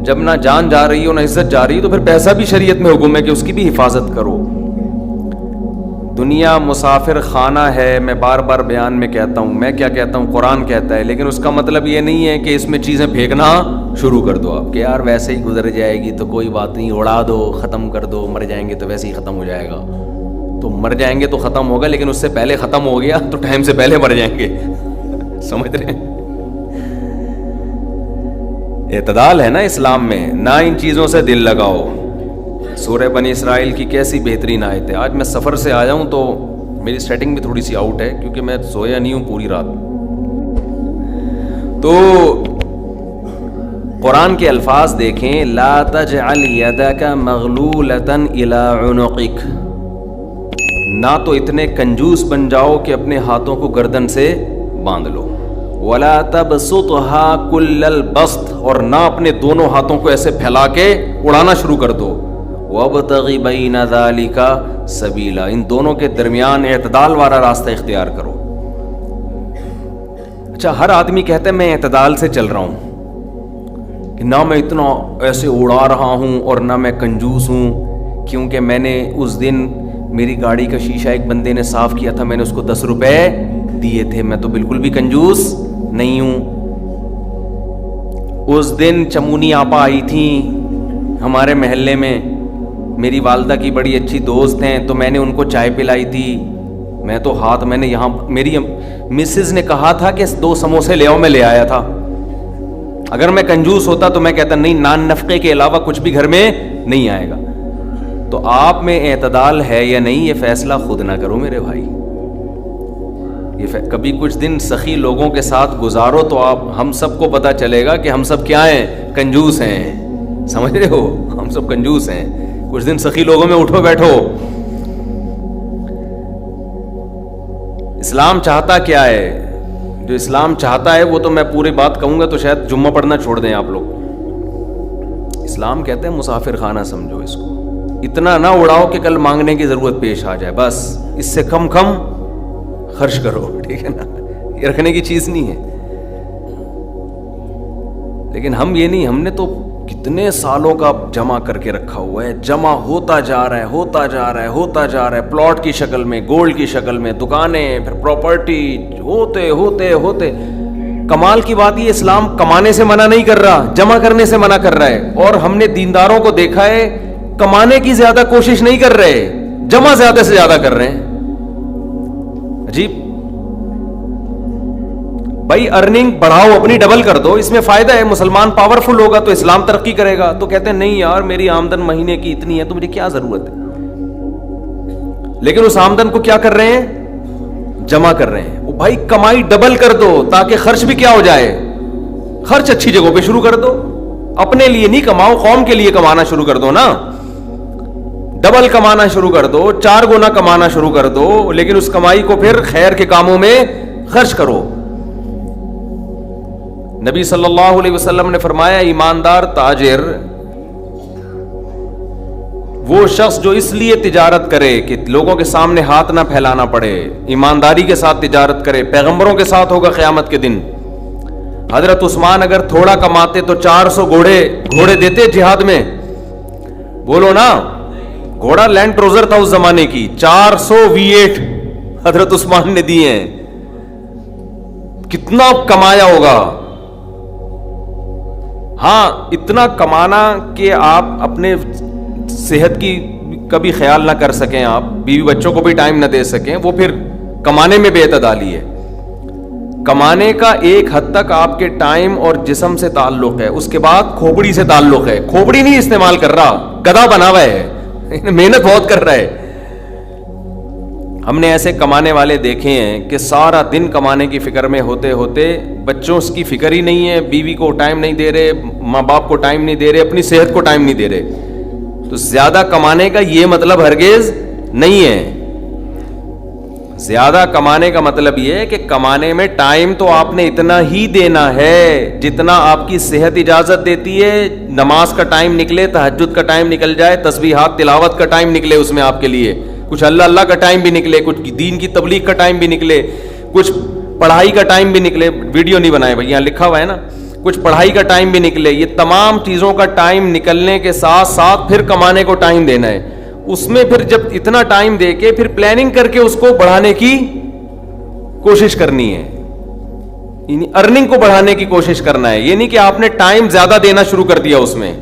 جب نہ جان جا رہی ہو نہ عزت جا رہی، تو پھر پیسہ بھی شریعت میں حکم ہے کہ اس کی بھی حفاظت کرو. دنیا مسافر خانہ ہے. میں بار بار بیان میں کہتا ہوں، میں کیا کہتا ہوں، قرآن کہتا ہے، لیکن اس کا مطلب یہ نہیں ہے کہ اس میں چیزیں پھینکنا شروع کر دو آپ، کہ یار ویسے ہی گزر جائے گی تو کوئی بات نہیں، اڑا دو، ختم کر دو، مر جائیں گے تو ویسے ہی ختم ہو جائے گا. تو مر جائیں گے تو ختم ہوگا، لیکن اس سے پہلے ختم ہو گیا تو ٹائم سے پہلے مر جائیں گے. سمجھ رہے ہیں؟ اعتدال ہے نا اسلام میں. نہ ان چیزوں سے دل لگاؤ. سورہ بنی اسرائیل کی کیسی بہترین آیت ہے. آج میں سفر سے آیا ہوں تو میری سیٹنگ بھی تھوڑی سی آؤٹ ہے، کیونکہ میں سویا نہیں ہوں پوری رات. تو قرآن کے الفاظ دیکھیں، لا تجعل یدک مغلولۃ الی عنقک. نہ تو اتنے کنجوس بن جاؤ کہ اپنے ہاتھوں کو گردن سے باندھ لو، ولا تبسطها کل البسط، اور نہ اپنے دونوں ہاتھوں کو ایسے پھیلا کے اڑانا شروع کر دو. وابتغ بین ذلک سبیلا، ان دونوں کے درمیان اعتدال والا راستہ اختیار کرو. اچھا، ہر آدمی کہتا ہے میں اعتدال سے چل رہا ہوں، کہ نہ میں اتنا ایسے اڑا رہا ہوں اور نہ میں کنجوس ہوں، کیونکہ میں نے اس دن میری گاڑی کا شیشہ ایک بندے نے صاف کیا تھا، میں نے اس کو 10 روپے دیے تھے، میں تو بالکل بھی کنجوس نہیں ہوں. اس دن چمونی آپا آئی تھیں ہمارے محلے میں، میری والدہ کی بڑی اچھی دوست ہیں، تو میں نے ان کو چائے پلائی تھی. میں تو میں نے یہاں میری مسز نے کہا تھا کہ 2 سموسے لے آؤ، میں لے آیا تھا. اگر میں کنجوس ہوتا تو میں کہتا نہیں، نان نفقے کے علاوہ کچھ بھی گھر میں نہیں آئے گا. تو آپ میں اعتدال ہے یا نہیں، یہ فیصلہ خود نہ کرو میرے بھائی. کبھی کچھ دن سخی لوگوں کے ساتھ گزارو تو ہم سب کو پتہ چلے گا کہ ہم سب کیا ہیں، کنجوس ہیں. سمجھ رہے ہو؟ ہم سب کنجوس ہیں. کچھ دن سخی لوگوں میں اٹھو بیٹھو. اسلام چاہتا کیا ہے؟ جو اسلام چاہتا ہے وہ تو میں پوری بات کہوں گا تو شاید جمعہ پڑھنا چھوڑ دیں آپ لوگ. اسلام کہتے ہیں مسافر خانہ سمجھو اس کو. اتنا نہ اڑاؤ کہ کل مانگنے کی ضرورت پیش آ جائے، بس اس سے کم خرچ کرو، ٹھیک ہے نا؟ یہ رکھنے کی چیز نہیں ہے. لیکن ہم یہ نہیں، ہم نے تو کتنے سالوں کا جمع کر کے رکھا ہوا ہے، جمع ہوتا جا رہا ہے، ہوتا جا رہا ہے، ہوتا جا رہا ہے، پلاٹ کی شکل میں، گولڈ کی شکل میں، دکانیں، پھر پراپرٹی، ہوتے ہوتے ہوتے. کمال کی بات یہ، اسلام کمانے سے منع نہیں کر رہا، جمع کرنے سے منع کر رہا ہے. اور ہم نے دینداروں کو دیکھا ہے کمانے کی زیادہ کوشش نہیں کر رہے، جمع زیادہ سے زیادہ کر رہے ہیں. عجیب. بھائی ارننگ بڑھاؤ، اپنی ڈبل کر دو، اس میں فائدہ ہے. مسلمان پاورفل ہوگا تو اسلام ترقی کرے گا. تو کہتے ہیں نہیں یار میری آمدن مہینے کی اتنی ہے تو مجھے کیا ضرورت ہے. لیکن اس آمدن کو کیا کر رہے ہیں؟ جمع کر رہے ہیں. بھائی کمائی ڈبل کر دو تاکہ خرچ بھی کیا ہو جائے، خرچ اچھی جگہوں پہ شروع کر دو. اپنے لیے نہیں کماؤ، قوم کے لیے کمانا شروع کر دو نا. ڈبل کمانا شروع کر دو، 4 گنا کمانا شروع کر دو، لیکن اس کمائی کو پھر خیر کے کاموں میں خرچ کرو. نبی صلی اللہ علیہ وسلم نے فرمایا ایماندار تاجر وہ شخص جو اس لیے تجارت کرے کہ لوگوں کے سامنے ہاتھ نہ پھیلانا پڑے، ایمانداری کے ساتھ تجارت کرے. پیغمبروں کے ساتھ ہوگا قیامت کے دن. حضرت عثمان اگر تھوڑا کماتے تو 400 گھوڑے دیتے جہاد میں. بولو نا، گھوڑا لینڈ کروزر تھا اس زمانے کی، 400 V8 حضرت عثمان نے دیے ہیں. کتنا کمایا ہوگا. ہاں اتنا کمانا کہ آپ اپنے صحت کی کبھی خیال نہ کر سکیں، آپ بیوی بچوں کو بھی ٹائم نہ دے سکیں، وہ پھر کمانے میں بے اعتدالی ہے. کمانے کا ایک حد تک آپ کے ٹائم اور جسم سے تعلق ہے، اس کے بعد کھوپڑی سے تعلق ہے. کھوپڑی نہیں استعمال کر رہا، گدھا بنا ہوا ہے، محنت بہت کر رہا ہے. ہم نے ایسے کمانے والے دیکھے ہیں کہ سارا دن کمانے کی فکر میں ہوتے ہوتے بچوں کی فکر ہی نہیں ہے، بیوی کو ٹائم نہیں دے رہے، ماں باپ کو ٹائم نہیں دے رہے، اپنی صحت کو ٹائم نہیں دے رہے. تو زیادہ کمانے کا یہ مطلب ہرگز نہیں ہے. زیادہ کمانے کا مطلب یہ ہے کہ کمانے میں ٹائم تو آپ نے اتنا ہی دینا ہے جتنا آپ کی صحت اجازت دیتی ہے. نماز کا ٹائم نکلے، تہجد کا ٹائم نکل جائے، تسبیحات تلاوت کا ٹائم نکلے اس میں آپ کے لیے، کچھ اللہ کا ٹائم بھی نکلے، کچھ دین کی تبلیغ کا ٹائم بھی نکلے، کچھ پڑھائی کا ٹائم بھی نکلے. ویڈیو نہیں بنائے بھائی، یہاں لکھا ہوا ہے نا، کچھ پڑھائی کا ٹائم بھی نکلے, یہ تمام چیزوں کا ٹائم نکلنے کے ساتھ ساتھ پھر کمانے کو ٹائم دینا ہے. اس میں پھر جب اتنا ٹائم دے کے پھر پلاننگ کر کے اس کو بڑھانے کی کوشش کرنی ہے, یعنی ارننگ کو بڑھانے کی کوشش کرنا ہے. یہ نہیں کہ آپ نے ٹائم زیادہ دینا شروع کر دیا, اس میں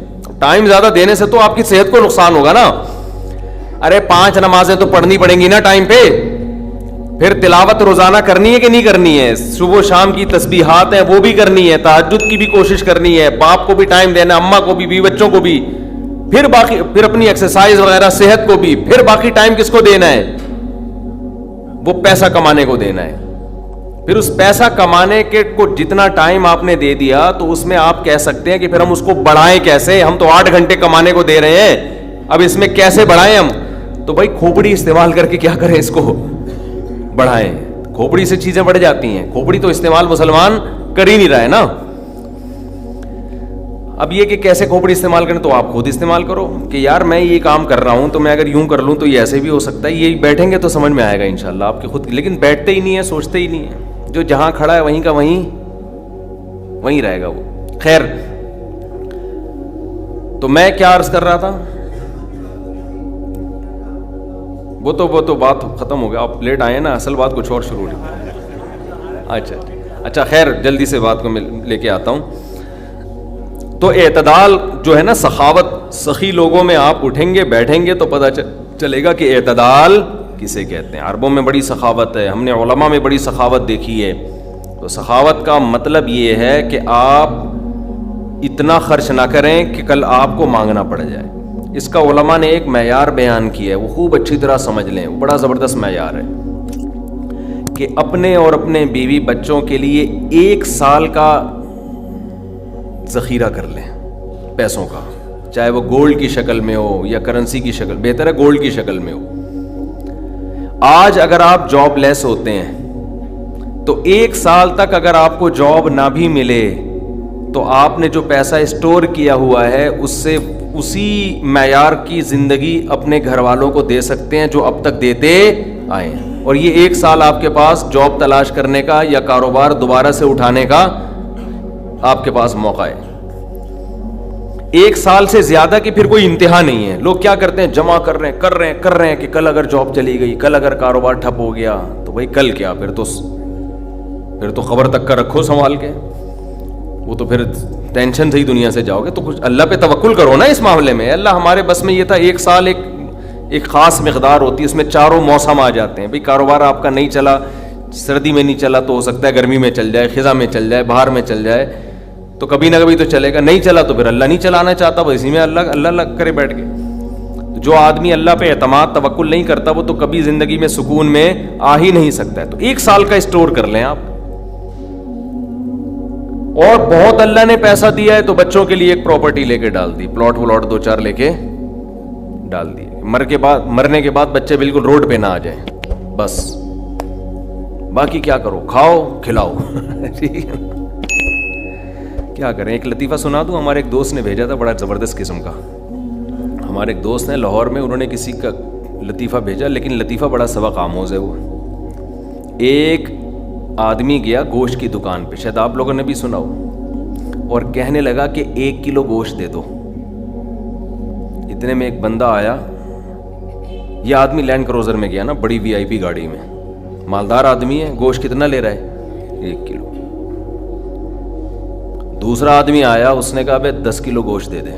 ٹائم زیادہ دینے سے تو آپ کی صحت کو نقصان ہوگا نا. ارے 5 نمازیں تو پڑھنی پڑیں گی نا ٹائم پہ, پھر تلاوت روزانہ کرنی ہے کہ نہیں کرنی ہے, صبح و شام کی تسبیحات ہیں وہ بھی کرنی ہے, تہجد کی بھی کوشش کرنی ہے, باپ کو بھی ٹائم دینا, اماں کو بھی, بیوی بچوں کو بھی, پھر باقی پھر اپنی ایکسرسائز وغیرہ صحت کو بھی, پھر باقی ٹائم کس کو دینا ہے, وہ پیسہ کمانے کو دینا ہے. پھر اس پیسہ کمانے کے کو جتنا ٹائم آپ نے دے دیا تو اس میں آپ کہہ سکتے ہیں کہ پھر ہم اس کو بڑھائیں کیسے, ہم تو 8 گھنٹے کمانے کو دے رہے ہیں, اب اس میں کیسے بڑھائیں ہم. تو بھائی کھوپڑی استعمال کر کے کیا کریں, اس کو بڑھائیں. کھوپڑی سے چیزیں بڑھ جاتی ہیں, کھوپڑی تو استعمال مسلمان کر ہی نہیں رہا ہے نا. اب یہ کہ کیسے کھوپڑی استعمال کریں, تو آپ خود استعمال کرو کہ یار میں یہ کام کر رہا ہوں تو میں اگر یوں کر لوں تو یہ ایسے بھی ہو سکتا ہے. یہ بیٹھیں گے تو سمجھ میں آئے گا انشاءاللہ آپ کے خود, لیکن بیٹھتے ہی نہیں ہیں, سوچتے ہی نہیں ہیں. جو جہاں کھڑا ہے وہیں کا وہیں رہے گا وہ. خیر, تو میں کیا عرض کر رہا تھا, وہ تو بات ختم ہو گیا, آپ لیٹ آئے نا, اصل بات کچھ اور شروع ہوئی. اچھا خیر, جلدی سے بات کو میں لے کے آتا ہوں. تو اعتدال جو ہے نا, سخاوت, سخی لوگوں میں آپ اٹھیں گے بیٹھیں گے تو پتہ چلے گا کہ اعتدال کسے کہتے ہیں. عربوں میں بڑی سخاوت ہے, ہم نے علماء میں بڑی سخاوت دیکھی ہے. تو سخاوت کا مطلب یہ ہے کہ آپ اتنا خرچ نہ کریں کہ کل آپ کو مانگنا پڑ جائے. اس کا علماء نے ایک معیار بیان کیا ہے, وہ خوب اچھی طرح سمجھ لیں, وہ بڑا زبردست معیار ہے کہ اپنے اور اپنے بیوی بچوں کے لیے 1 سال کا ذخیرہ کر لیں پیسوں کا, چاہے وہ گولڈ کی شکل میں ہو یا کرنسی کی شکل, بہتر ہے گولڈ کی شکل میں ہو. آج اگر آپ جاب لیس ہوتے ہیں تو 1 سال تک اگر آپ کو جاب نہ بھی ملے تو آپ نے جو پیسہ اسٹور کیا ہوا ہے اس سے اسی معیار کی زندگی اپنے گھر والوں کو دے سکتے ہیں جو اب تک دیتے آئے ہیں. اور یہ 1 سال آپ کے پاس جاب تلاش کرنے کا یا کاروبار دوبارہ سے اٹھانے کا آپ کے پاس موقع ہے. 1 سال سے زیادہ کی پھر کوئی انتہا نہیں ہے. لوگ کیا کرتے ہیں, جمع کر رہے ہیں کہ کل اگر جاب چلی گئی, کل اگر کاروبار ٹھپ ہو گیا تو بھائی کل کیا, پھر تو خبر تک کا رکھو سنبھال کے, وہ تو پھر ٹینشن سے ہی دنیا سے جاؤ گے. تو کچھ اللہ پہ توکل کرو نا اس معاملے میں. اللہ ہمارے بس میں یہ تھا, 1 سال ایک خاص مقدار ہوتی ہے, اس میں چاروں موسم آ جاتے ہیں. بھائی کاروبار آپ کا نہیں چلا, سردی میں نہیں چلا تو ہو سکتا ہے گرمی میں چل جائے, خزاں میں چل جائے, بہار میں چل جائے, تو کبھی نہ کبھی تو چلے گا. نہیں چلا تو پھر اللہ نہیں چلانا چاہتا, بس اسی میں اللہ کرے بیٹھ کے. جو آدمی اللہ پہ اعتماد توکل نہیں کرتا وہ تو کبھی زندگی میں سکون میں آ ہی نہیں سکتا ہے. تو 1 سال کا اسٹور کر لیں آپ. اور بہت اللہ نے پیسہ دیا ہے تو بچوں کے لیے ایک پراپرٹی لے کے ڈال دی, پلاٹ 2-4 لے کے ڈال دی. مرنے کے بعد بچے بالکل روڈ پہ نہ آ جائیں, بس باقی کیا کرو, کھاؤ کھلاؤ. ٹھیک ہے, کیا کریں. ایک لطیفہ سنا دوں, ہمارے ایک دوست نے بھیجا تھا بڑا زبردست قسم کا. ہمارے ایک دوست ہیں لاہور میں, انہوں نے کسی کا لطیفہ بھیجا, لیکن لطیفہ بڑا سبق آموز ہے. وہ ایک آدمی گیا گوشت کی دکان پہ, شاید آپ لوگوں نے بھی سنا ہو, اور کہنے لگا کہ 1 کلو گوشت دے دو. اتنے میں ایک بندہ آیا, یہ آدمی لینڈ کروزر میں گیا نا, بڑی VIP گاڑی میں, مالدار آدمی ہے. گوشت کتنا لے رہا ہے, 1 کلو. دوسرا آدمی آیا, اس نے کہا بھائی 10 کلو گوشت دے دے,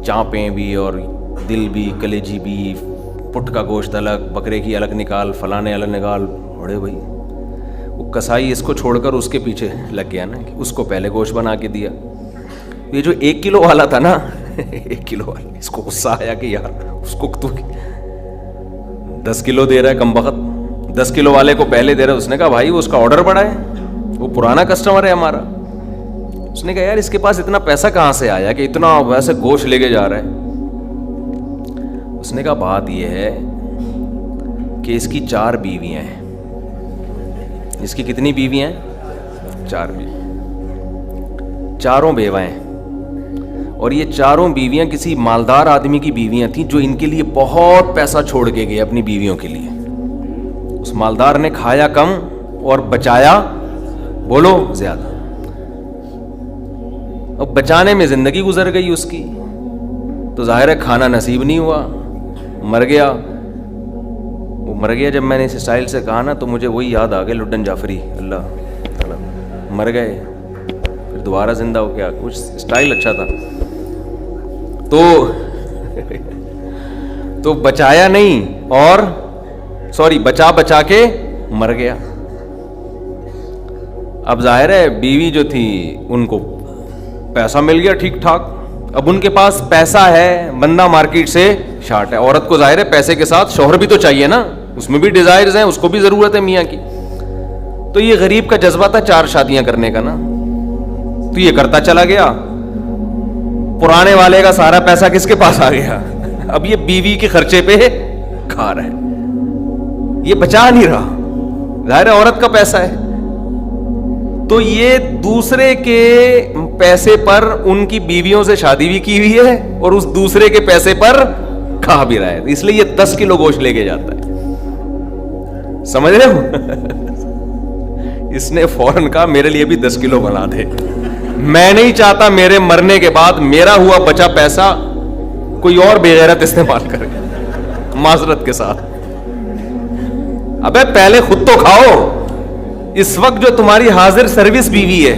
چانپیں بھی اور دل بھی, کلیجی بھی, پٹ کا گوشت الگ, بکرے کی الگ نکال, فلانے الگ نکال. بڑے بھائی وہ کسائی اس کو چھوڑ کر اس کے پیچھے لگ گیا نا, کہ اس کو پہلے گوشت بنا کے دیا. یہ جو 1 کلو والا تھا نا, 1 کلو والا, اس کو غصہ آیا کہ یار اس کو تو 10 کلو دے رہا ہے کم بخت, 10 کلو والے کو پہلے دے رہا ہے. اس نے کہا بھائی اس کا آرڈر بڑا ہے, وہ پرانا کسٹمر ہے ہمارا. اس نے کہا یار اس کے پاس اتنا پیسہ کہاں سے آیا کہ اتنا ویسے گوشت لے کے جا رہا ہے. اس نے کہا بات یہ ہے کہ اس کی 4 بیویاں ہیں. اس کی کتنی بیویاں ہیں, 4 بیوی, چاروں بیوہ ہیں. اور یہ چاروں بیویاں کسی مالدار آدمی کی بیویاں تھیں جو ان کے لیے بہت پیسہ چھوڑ کے گئے اپنی بیویوں کے لیے. اس مالدار نے کھایا کم اور بچایا بولو زیادہ. اب بچانے میں زندگی گزر گئی اس کی, تو ظاہر ہے کھانا نصیب نہیں ہوا, مر گیا. وہ مر گیا جب میں نے اس اسٹائل سے کہا نا, تو مجھے وہی یاد آ گیا لڈن جعفری, اللہ مر گئے پھر دوبارہ زندہ ہو گیا, کچھ اسٹائل اچھا تھا. تو بچایا نہیں, اور بچا کے مر گیا. اب ظاہر ہے بیوی جو تھی ان کو پیسہ مل گیا ٹھیک ٹھاک, اب ان کے پاس پیسہ ہے, بندہ مارکیٹ سے شارٹ ہے. عورت کو ظاہر ہے پیسے کے ساتھ شوہر بھی تو چاہیے نا, اس میں بھی ڈیزائرز ہیں, اس کو بھی ضرورت ہے میاں کی. تو یہ غریب کا جذبہ تھا 4 شادیاں کرنے کا نا, تو یہ کرتا چلا گیا. پرانے والے کا سارا پیسہ کس کے پاس آ گیا, اب یہ بیوی کے خرچے پہ کھا رہا ہے, یہ بچا نہیں رہا, ظاہر ہے عورت کا پیسہ ہے. تو یہ دوسرے کے پیسے پر ان کی بیویوں سے شادی بھی کی ہوئی ہے, اور اس دوسرے کے پیسے پر کھا بھی رہا ہے. اس لیے یہ 10 کلو گوشت لے کے جاتا ہے, سمجھ رہے ہو. اس نے فوراً کہا میرے لیے بھی 10 کلو بنا دے, میں نہیں چاہتا میرے مرنے کے بعد میرا ہوا بچا پیسہ کوئی اور بے غیرت استعمال کرے, معذرت کے ساتھ. ابے پہلے خود تو کھاؤ. اس وقت جو تمہاری حاضر سروس بیوی ہے,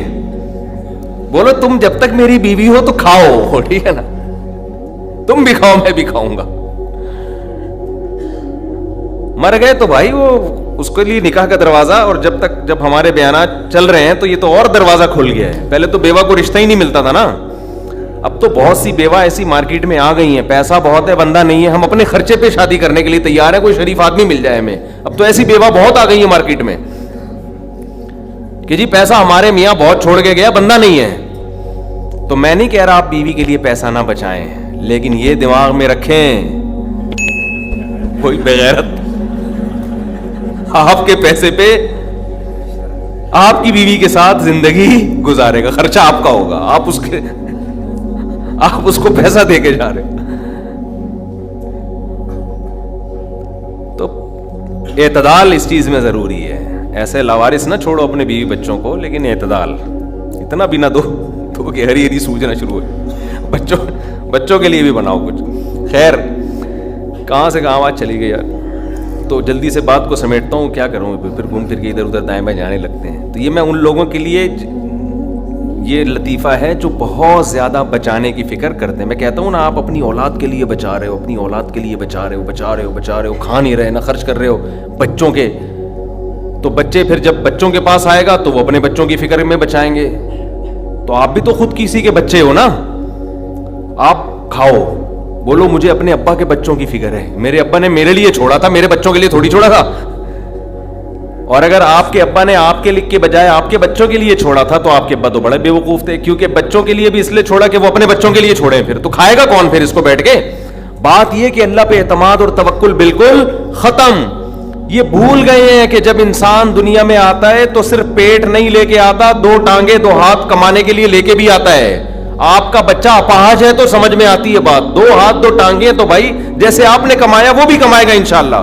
بولو تم جب تک میری بیوی ہو تو کھاؤ, ٹھیک ہے نا, تم بھی کھاؤ میں بھی کھاؤں گا. مر گئے تو بھائی وہ اس کے لیے نکاح کا دروازہ, اور جب ہمارے بیانات چل رہے ہیں تو یہ تو اور دروازہ کھل گیا ہے. پہلے تو بیوہ کو رشتہ ہی نہیں ملتا تھا نا, اب تو بہت سی بیوہ ایسی مارکیٹ میں آ گئی ہیں, پیسہ بہت ہے, بندہ نہیں ہے, ہم اپنے خرچے پہ شادی کرنے کے لیے تیار ہیں, کوئی شریف آدمی مل جائے ہمیں. اب تو ایسی بیوہ بہت آ گئی ہیں مارکیٹ میں کہ جی پیسہ ہمارے میاں بہت چھوڑ کے گیا, بندہ نہیں ہے. تو میں نہیں کہہ رہا آپ بیوی کے لیے پیسہ نہ بچائیں, لیکن یہ دماغ میں رکھیں کوئی بغیرت آپ کے پیسے پہ آپ کی بیوی کے ساتھ زندگی گزارے گا, خرچہ آپ کا ہوگا, آپ اس کو پیسہ دے کے جا رہے. تو اعتدال اس چیز میں ضروری ہے. ایسے لاوارث نہ چھوڑو اپنے بیوی بچوں کو, لیکن اعتدال, اتنا بھی نہ دو کہ ہری ہری سوجنا شروع ہو. بچوں کے لیے بھی بناؤ کچھ. خیر, کہاں سے کہاں بات چلی گئی یار, تو جلدی سے بات کو سمیٹتا ہوں, کیا کروں, پھر گھوم پھر کے ادھر ادھر دائیں بائیں جانے لگتے ہیں. تو یہ میں ان لوگوں کے لیے یہ لطیفہ ہے جو بہت زیادہ بچانے کی فکر کرتے ہیں. میں کہتا ہوں نا, آپ اپنی اولاد کے لیے بچا رہے ہو, اپنی اولاد کے لیے بچا رہے ہو, کھا نہیں رہے, نہ خرچ کر رہے ہو بچوں کے, تو بچے پھر جب بچوں کے پاس آئے گا تو وہ اپنے بچوں کی فکر میں بچائیں گے. تو آپ بھی تو خود کسی کے بچے ہو نا, آپ کھاؤ, بولو مجھے اپنے ابا کے بچوں کی فکر ہے, میرے ابا نے میرے لیے چھوڑا تھا, میرے بچوں کے لیے تھوڑی چھوڑا تھا. اور اگر آپ کے ابا نے آپ کے بجائے آپ کے بچوں کے لیے چھوڑا تھا, تو آپ کے ابا تو بڑے بیوقوف تھے, کیونکہ بچوں کے لیے بھی اس لیے چھوڑا کہ وہ اپنے بچوں کے لیے چھوڑے. پھر تو کھائے گا کون پھر اس کو بیٹھ کے. بات یہ کہ اللہ پہ اعتماد اور توکل بالکل ختم. یہ بھول گئے ہیں کہ جب انسان دنیا میں آتا ہے تو صرف پیٹ نہیں لے کے آتا, 2 ٹانگیں 2 ہاتھ کمانے کے لیے لے کے بھی آتا ہے. آپ کا بچہ اپاہج ہے تو سمجھ میں آتی ہے بات, 2 ہاتھ 2 ٹانگیں, تو بھائی جیسے آپ نے کمایا وہ بھی کمائے گا انشاءاللہ.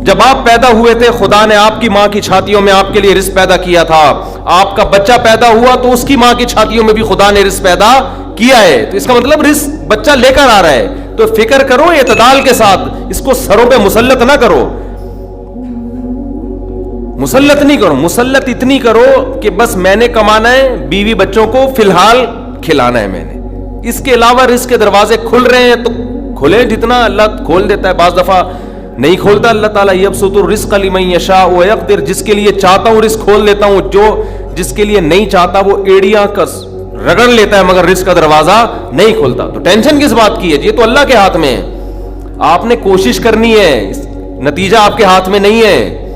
جب آپ پیدا ہوئے تھے خدا نے آپ کی ماں کی چھاتیوں میں آپ کے لیے رزق پیدا کیا تھا, آپ کا بچہ پیدا ہوا تو اس کی ماں کی چھاتیوں میں بھی خدا نے رزق پیدا کیا ہے. تو اس کا مطلب رزق بچہ لے کر آ رہا ہے. تو فکر کرو اعتدال کے ساتھ, اس کو سروں پہ مسلط نہ کرو, مسلط نہیں کرو, مسلط اتنی کرو کہ بس میں نے کمانا ہے, بیوی بچوں کو فی الحال کھلانا ہے میں نے, اس کے علاوہ رزق کے دروازے کھل رہے ہیں تو کھلے, جتنا اللہ کھول دیتا ہے, بعض دفعہ نہیں کھولتا اللہ تعالیٰ. یبسط الرزق لمن یشاء ویقدر, جس کے لیے چاہتا ہوں رزق کھول دیتا ہوں, جو جس کے لیے نہیں چاہتا وہ ایڑیاں کس رگڑ لیتا ہے, مگر رزق کا دروازہ نہیں کھولتا. تو ٹینشن کس بات کی ہے, یہ تو اللہ کے ہاتھ میں ہے. آپ نے کوشش کرنی ہے, نتیجہ آپ کے ہاتھ میں نہیں ہے.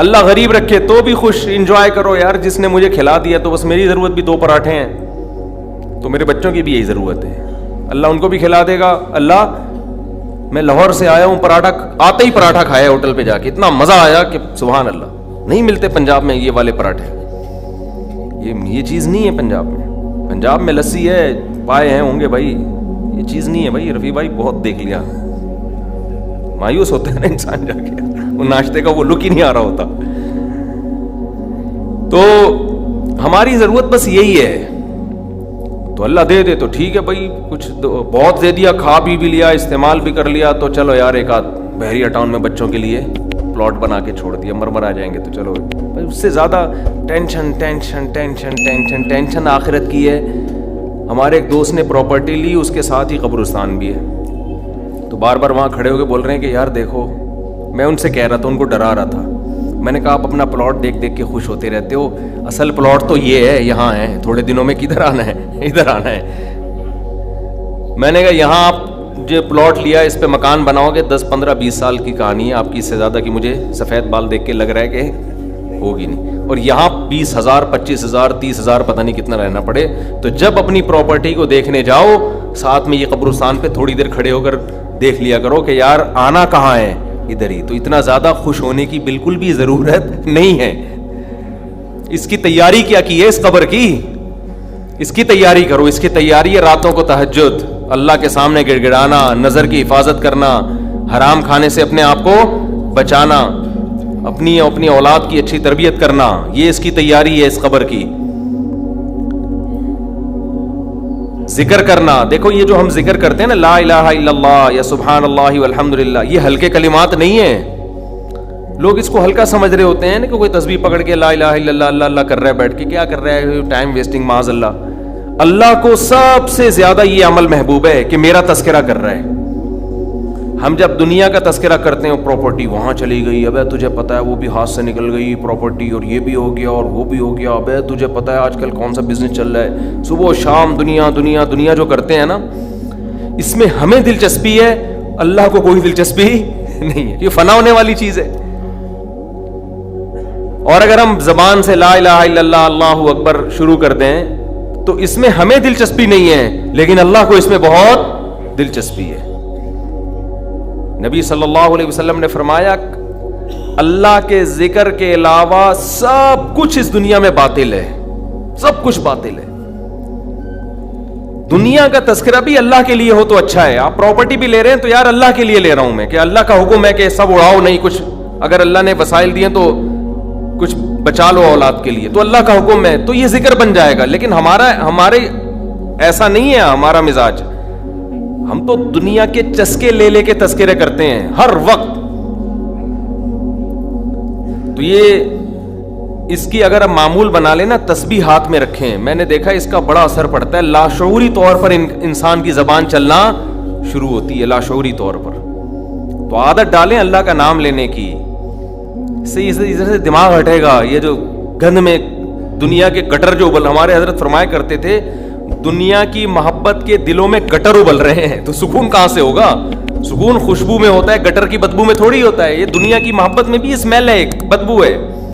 اللہ غریب رکھے تو بھی خوش, انجوائے کرو یار, جس نے مجھے کھلا دیا تو بس میری ضرورت بھی 2 پراٹھے ہیں, تو میرے بچوں کی بھی یہی ضرورت ہے, اللہ ان کو بھی کھلا دے گا. اللہ میں لاہور سے آیا ہوں, پراٹھا آتے ہی پراٹھا کھایا ہوٹل پہ جا کے, اتنا مزہ آیا کہ سبحان اللہ, نہیں ملتے پنجاب میں یہ والے پراٹھے, یہ چیز نہیں ہے پنجاب میں. پنجاب میں لسی ہے, پائے ہیں ہوں گے بھائی, یہ چیز نہیں ہے بھائی. رفیع بھائی بہت دیکھ لیا, مایوس ہوتا ہے نا انسان جا کے, وہ ناشتے کا وہ لک ہی نہیں آ رہا ہوتا. تو ہماری ضرورت بس یہی ہے تو اللہ دے دے تو ٹھیک ہے بھائی, کچھ بہت دے دیا, کھا پی بھی لیا, استعمال بھی کر لیا, تو چلو یار ایک آدھ بحریہ ٹاؤن میں بچوں کے لیے پلاٹ بنا کے چھوڑ دیا, مرمر آ جائیں گے تو چلو بھائی. اس سے زیادہ tension tension tension tension tension آخرت کی ہے. ہمارے ایک دوست نے پراپرٹی لی, اس کے ساتھ ہی قبرستان بھی ہے, تو بار بار وہاں کھڑے ہو کے بول رہے ہیں کہ یار دیکھو, میں ان سے کہہ رہا تھا, ان کو ڈرا رہا تھا, میں نے کہا آپ اپنا پلاٹ دیکھ دیکھ کے خوش ہوتے رہتے ہو, اصل پلاٹ تو یہ ہے, یہاں ہے, تھوڑے دنوں میں کدھر آنا ہے, ادھر آنا ہے. میں نے کہا یہاں آپ جو پلاٹ لیا اس پہ مکان بناؤ گے 10 15 20 سال کی کہانی ہے آپ کی, اس سے زیادہ کی مجھے سفید بال دیکھ کے لگ رہا ہے کہ ہوگی نہیں, اور یہاں 20,000 25,000 30,000 پتہ نہیں کتنا رہنا پڑے. تو جب اپنی پراپرٹی کو دیکھنے جاؤ, ساتھ میں یہ قبرستان پہ تھوڑی دیر کھڑے ہو کر دیکھ لیا کرو کہ یار آنا کہاں ہے, ادھر ہی. تو اتنا زیادہ خوش ہونے کی بالکل بھی ضرورت نہیں ہے. اس کی تیاری کیا کی ہے اس قبر کی, اس کی تیاری کرو. اس کی تیاری ہے راتوں کو تہجد, اللہ کے سامنے گڑ گڑانا, نظر کی حفاظت کرنا, حرام کھانے سے اپنے آپ کو بچانا, اپنی اولاد کی اچھی تربیت کرنا. یہ اس کی تیاری ہے اس قبر کی. ذکر کرنا, دیکھو یہ جو ہم ذکر کرتے ہیں نا, لا الہ الا اللہ یا سبحان اللہ والحمد للہ, یہ ہلکے کلمات نہیں ہیں. لوگ اس کو ہلکا سمجھ رہے ہوتے ہیں نا, کہ کوئی تسبیح پکڑ کے لا الہ الا اللہ اللہ اللہ کر رہا ہے بیٹھ کے, کیا کر رہا ہے, ٹائم ویسٹنگ, معاذ اللہ. اللہ کو سب سے زیادہ یہ عمل محبوب ہے کہ میرا تذکرہ کر رہا ہے. ہم جب دنیا کا تذکرہ کرتے ہیں, پراپرٹی وہاں چلی گئی, ابے تجھے پتا ہے وہ بھی ہاتھ سے نکل گئی پراپرٹی, اور یہ بھی ہو گیا اور وہ بھی ہو گیا, ابے تجھے پتا ہے آج کل کون سا بزنس چل رہا ہے, صبح و شام دنیا دنیا دنیا جو کرتے ہیں نا, اس میں ہمیں دلچسپی ہے, اللہ کو کوئی دلچسپی نہیں ہے. یہ فنا ہونے والی چیز ہے. اور اگر ہم زبان سے لا الہ الا اللہ اللہ اکبر شروع کر دیں تو اس میں ہمیں دلچسپی نہیں ہے, لیکن اللہ کو اس میں بہت دلچسپی ہے. نبی صلی اللہ علیہ وسلم نے فرمایا اللہ کے ذکر کے علاوہ سب کچھ اس دنیا میں باطل ہے, سب کچھ باطل ہے. دنیا کا تذکرہ بھی اللہ کے لیے ہو تو اچھا ہے. آپ پراپرٹی بھی لے رہے ہیں تو یار اللہ کے لیے لے رہا ہوں میں, کہ اللہ کا حکم ہے کہ سب اڑاؤ نہیں, کچھ اگر اللہ نے وسائل دیے تو کچھ بچا لو اولاد کے لیے, تو اللہ کا حکم ہے تو یہ ذکر بن جائے گا. لیکن ہمارے ایسا نہیں ہے ہمارا مزاج. ہم تو دنیا کے چسکے لے لے کے تذکرے کرتے ہیں ہر وقت. تو یہ اس کی اگر ہم معمول بنا لیں نا, تسبیح ہاتھ میں رکھیں, میں نے دیکھا اس کا بڑا اثر پڑتا ہے. لاشعوری طور پر انسان کی زبان چلنا شروع ہوتی ہے, لاشعوری طور پر. تو عادت ڈالیں اللہ کا نام لینے کی, اس سے دماغ ہٹے گا. یہ جو گند میں دنیا کے گٹر جو ہمارے حضرت فرمایا کرتے تھے, دنیا کی محبت کے دلوں میں گٹر ابل رہے ہیں, تو سکون کہاں سے ہوگا؟ سکون خوشبو میں ہوتا ہے, گٹر کی بدبو میں تھوڑی ہوتا ہے. یہ دنیا کی محبت میں بھی اسمیل ہے, ایک بدبو ہے.